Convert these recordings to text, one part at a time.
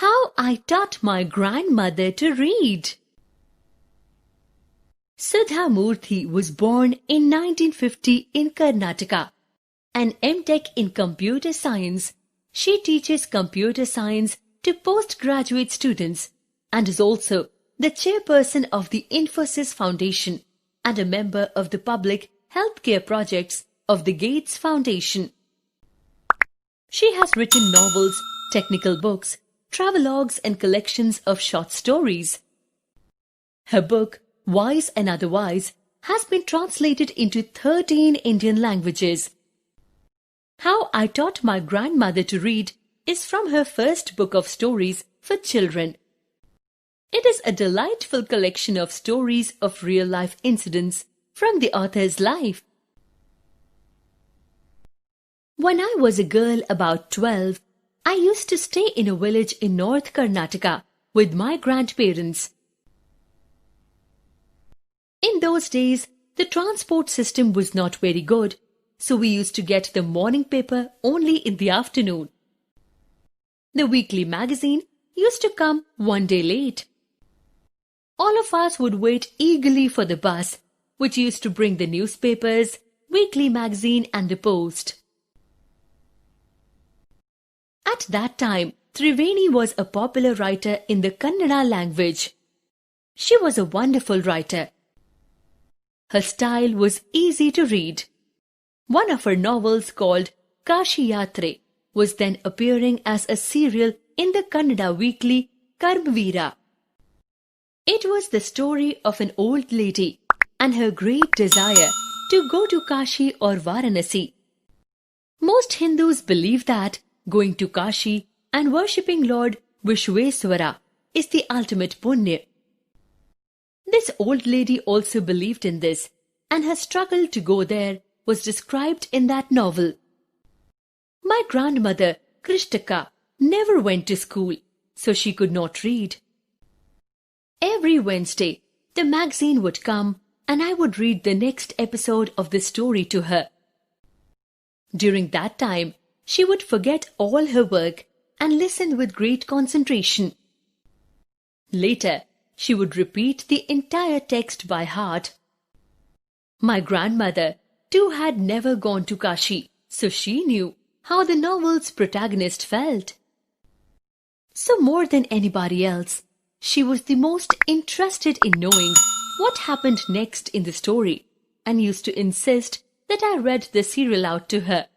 How I taught my grandmother to read. Sudha Murthy was born in 1950 in Karnataka. An M.Tech in computer science, she teaches computer science to postgraduate students and is also the chairperson of the Infosys Foundation and a member of the public healthcare projects of the Gates Foundation. She has written novels, technical books, travelogues and collections of short stories. Her book, Wise and Otherwise, has been translated into 13 Indian languages. How I Taught My Grandmother to Read is from her first book of stories for children. It is a delightful collection of stories of real-life incidents from the author's life. When I was a girl about 12, I used to stay in a village in North Karnataka with my grandparents. In those days, the transport system was not very good, so we used to get the morning paper only in the afternoon. The weekly magazine used to come one day late. All of us would wait eagerly for the bus, which used to bring the newspapers, weekly magazine and the post. At that time, Triveni was a popular writer in the Kannada language. She was a wonderful writer. Her style was easy to read. One of her novels called Kashi Yatre was then appearing as a serial in the Kannada weekly Karmveera. It was the story of an old lady and her great desire to go to Kashi or Varanasi. Most Hindus believe that going to Kashi and worshipping Lord Vishweswara is the ultimate punya. This old lady also believed in this, and her struggle to go there was described in that novel. My grandmother, Krishtaka, never went to school, so she could not read. Every Wednesday, the magazine would come and I would read the next episode of the story to her. During that time, she would forget all her work and listen with great concentration. Later, she would repeat the entire text by heart. My grandmother, too, had never gone to Kashi, so she knew how the novel's protagonist felt. So more than anybody else, she was the most interested in knowing what happened next in the story and used to insist that I read the serial out to her.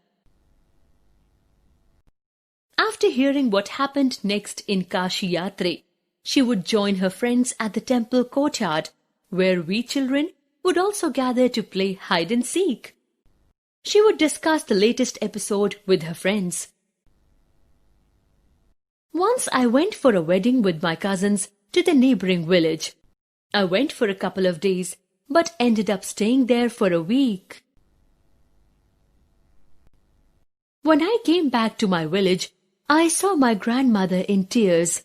After hearing what happened next in Kashi Yatre, she would join her friends at the temple courtyard, where we children would also gather to play hide and seek. She would discuss the latest episode with her friends. Once I went for a wedding with my cousins to the neighboring village. I went for a couple of days, but ended up staying there for a week. When I came back to my village, I saw my grandmother in tears.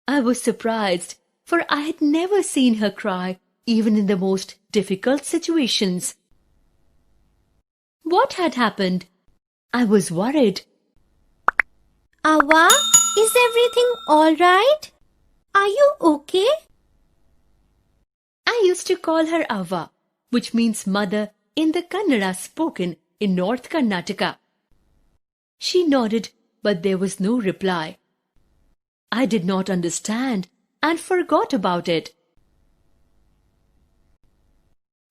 I was surprised, for I had never seen her cry, even in the most difficult situations. What had happened? I was worried. Ava, is everything all right? Are you okay? I used to call her Ava, which means mother in the Kannada spoken in North Karnataka. She nodded, but there was no reply. I did not understand and forgot about it.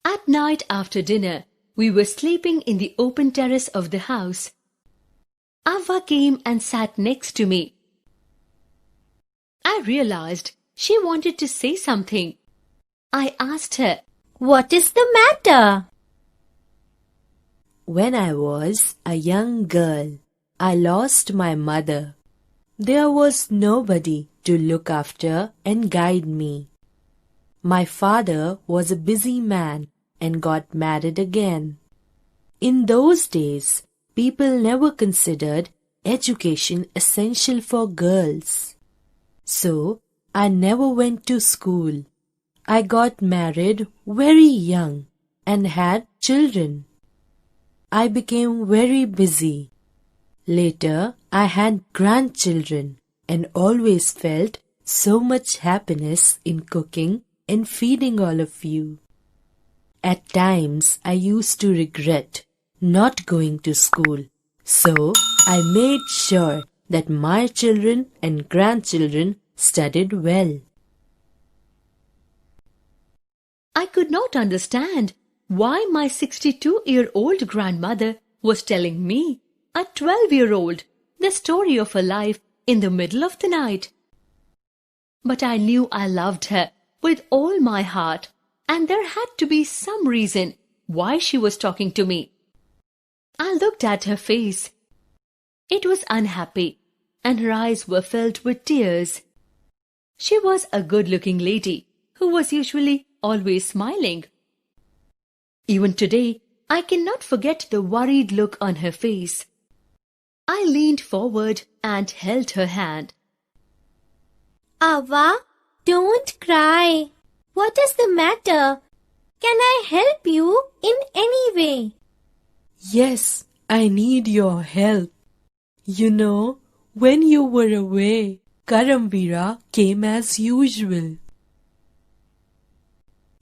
At night after dinner, we were sleeping in the open terrace of the house. Ava came and sat next to me. I realized she wanted to say something. I asked her, "What is the matter?" When I was a young girl, I lost my mother. There was nobody to look after and guide me. My father was a busy man and got married again. In those days, people never considered education essential for girls. So, I never went to school. I got married very young and had children. I became very busy. Later, I had grandchildren, and always felt so much happiness in cooking and feeding all of you. At times, I used to regret not going to school, so I made sure that my children and grandchildren studied well. I could not understand why my 62-year-old grandmother was telling me, a 12-year-old, the story of her life in the middle of the night. But I knew I loved her with all my heart, and there had to be some reason why she was talking to me. I looked at her face. It was unhappy, and her eyes were filled with tears. She was a good-looking lady who was usually always smiling. Even today, I cannot forget the worried look on her face. I leaned forward and held her hand. Ava, don't cry. What is the matter? Can I help you in any way? Yes, I need your help. You know, when you were away, Karambira came as usual.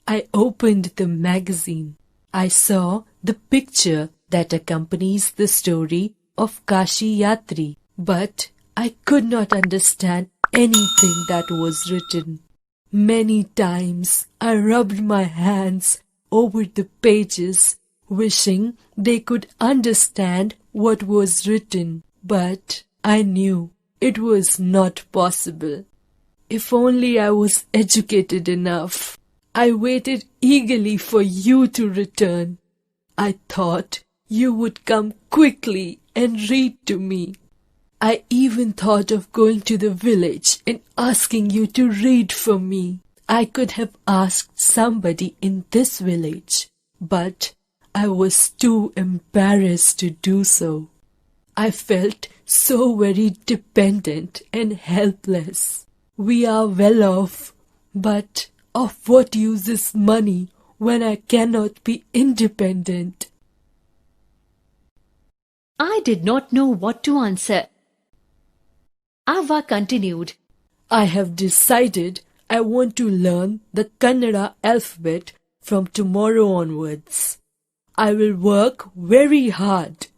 I opened the magazine. I saw the picture that accompanies the story of Kashi Yatri, but I could not understand anything that was written. Many times I rubbed my hands over the pages, wishing they could understand what was written, but I knew it was not possible. If only I was educated enough. I waited eagerly for you to return. I thought you would come quickly and read to me. I even thought of going to the village and asking you to read for me. I could have asked somebody in this village, but I was too embarrassed to do so. I felt so very dependent and helpless. We are well off, but of what use is money when I cannot be independent? I did not know what to answer. Ava continued, I have decided I want to learn the Kannada alphabet from tomorrow onwards. I will work very hard.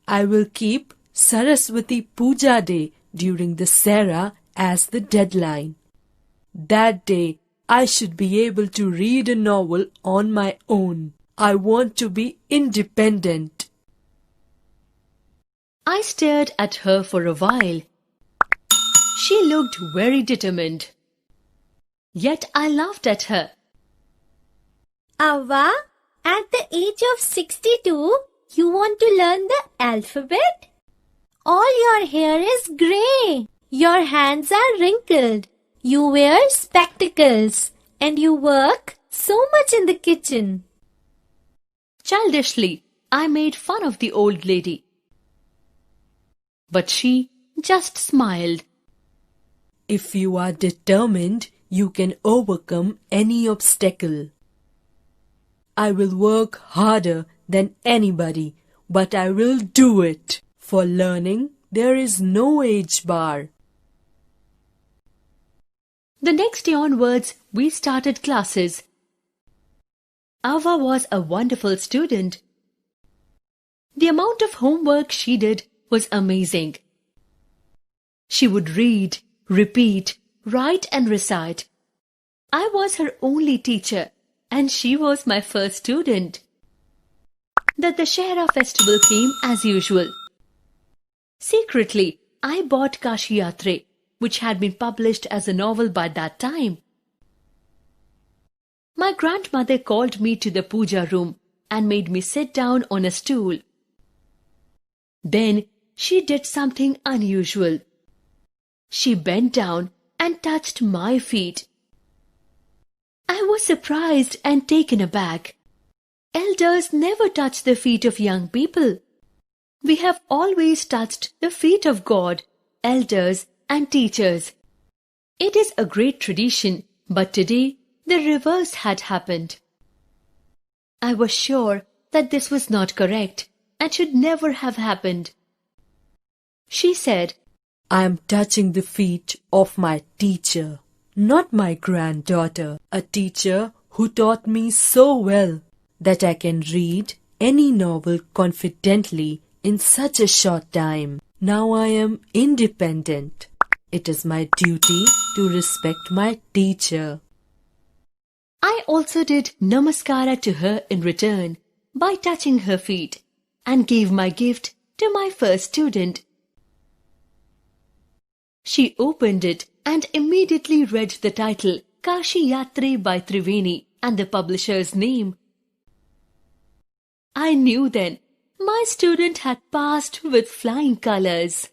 I will keep Saraswati Puja Day during the Sera as the deadline. That day, I should be able to read a novel on my own. I want to be independent. I stared at her for a while. She looked very determined. Yet I laughed at her. Ava, at the age of 62, you want to learn the alphabet? All your hair is grey. Your hands are wrinkled. You wear spectacles and you work so much in the kitchen. Childishly, I made fun of the old lady. But she just smiled. If you are determined, you can overcome any obstacle. I will work harder than anybody, but I will do it. For learning, there is no age bar. The next day onwards, we started classes. Ava was a wonderful student. The amount of homework she did was amazing. She would read, repeat, write and recite. I was her only teacher and she was my first student. The Dussehra festival came as usual. Secretly, I bought Kashi Yatri, which had been published as a novel by that time. My grandmother called me to the puja room and made me sit down on a stool. Then she did something unusual. She bent down and touched my feet. I was surprised and taken aback. Elders never touch the feet of young people. We have always touched the feet of God, elders, and teachers. It is a great tradition, but today the reverse had happened. I was sure that this was not correct and should never have happened. She said, I am touching the feet of my teacher, not my granddaughter, a teacher who taught me so well that I can read any novel confidently in such a short time. Now I am independent. It is my duty to respect my teacher. I also did namaskara to her in return by touching her feet and gave my gift to my first student. She opened it and immediately read the title Kashi Yatri by Triveni and the publisher's name. I knew then my student had passed with flying colors.